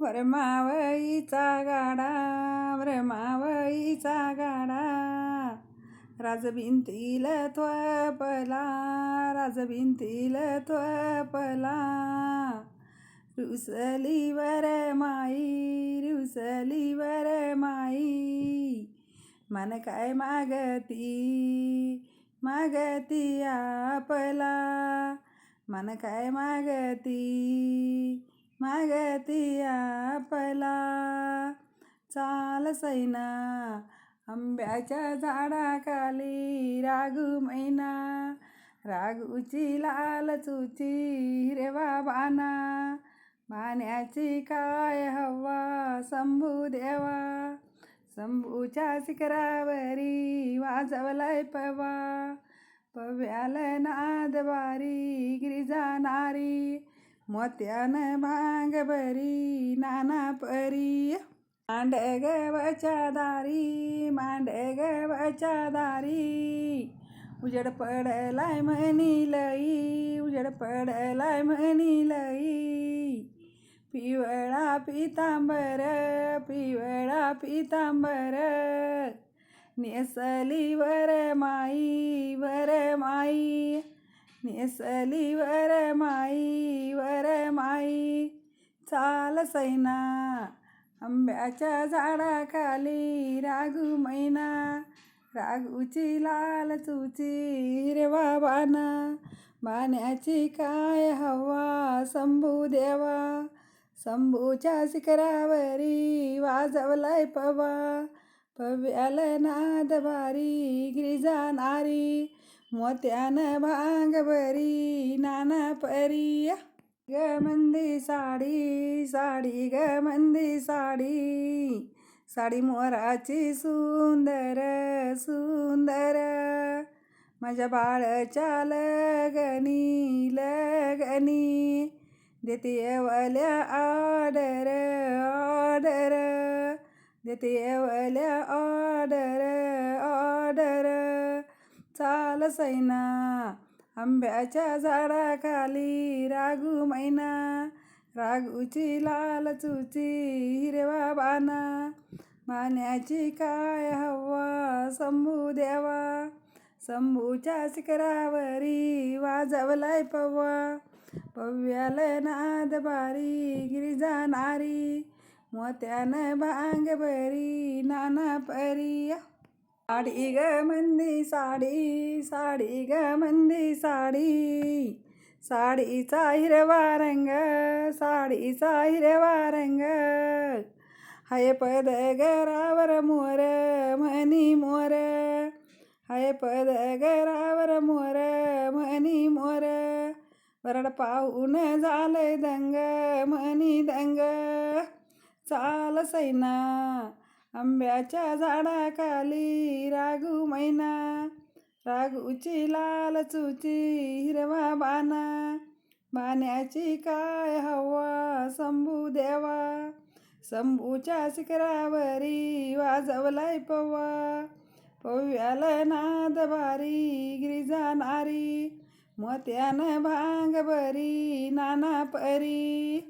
वरमावळीचा गाडा, वरमावळीचा गाडा, राजभिंतील थोपला, राजभिंतील थोपला. रुसली वर माई, रुसली वर माई, मन काय मागती, मागती आपला, मन काय मागती, मागती आपला. चाल सैना आंब्याच्या झाडाखाली, राघू मैना, राघूची लाल चुची हिरवा बाणा, बाण्याची काय हवा शंभू देवा, शंभूच्या शिखरावरी वाजवलाय पवा, पव्याल नाद बारी गिरिजा नारी, मोत्यानं भांग भरी नाना परी. मांडगवच्या दारी, मांडगवच्या दारी, उजेड पडलाय म्हणी लई, उजेड पडलाय म्हणी लई. पिवळा पितांबर, पिवळा पितांबर, नेसली वर माई, वर माई, नेसली वर माई, वर माई. चाल सैना आंब्याच्या झाडाखाली, राघू मैना, राघूची लाल चुची हिरवा बाणा, बाण्याची काय हवा शंभू देवा, शंभूच्या शिखरावरी वाजवलाय पवा, पव्याल नाद भारी गिरिजा नारी, मोत्यानं भांग भरी नाना परी. ग मंदी साडी, साडी ग मंदी साडी, साडी मोराची सुंदर, सुंदर, माझ्या बाळच्या लगनी, लगनी, देते येवल्या ऑर्डर, ऑर्डर, देते येवल्या ऑर्डर, ऑर्डर. चाल सैना आंब्याच्या झाडाखाली, राघू मैना, राघूची लाल चुची हिरवा बाणा, बाण्याची काय हवा शंभू देवा, शंभूच्या शिखरावरी वाजवलाय पवा, पव्याल नाद भारी गिरिजा नारी, मोत्यानं भांग भरी नाना परी. साडी ग मंदी साडी, साडी ग मंदी साडी, साडीचा हिरवा रंग, साडीचा हिरवा रंग, हाय पदगरावर मोर म्हणी मोर, हाय पदगरावर मोर म्हणी मोर, वरड पाहून झालंय दंग म्हणी दंग. चाल सैना आंब्याच्या झाडाखाली, राघू मैना, राघूची लाल चुची हिरवा बाणा, बाण्याची काय हवा शंभू देवा, शंभूच्या शिखरावरी वाजवलाय पवा, पव्याल नाद भारी गिरिजा नारी, मोत्यानं भांग भरी नाना परी.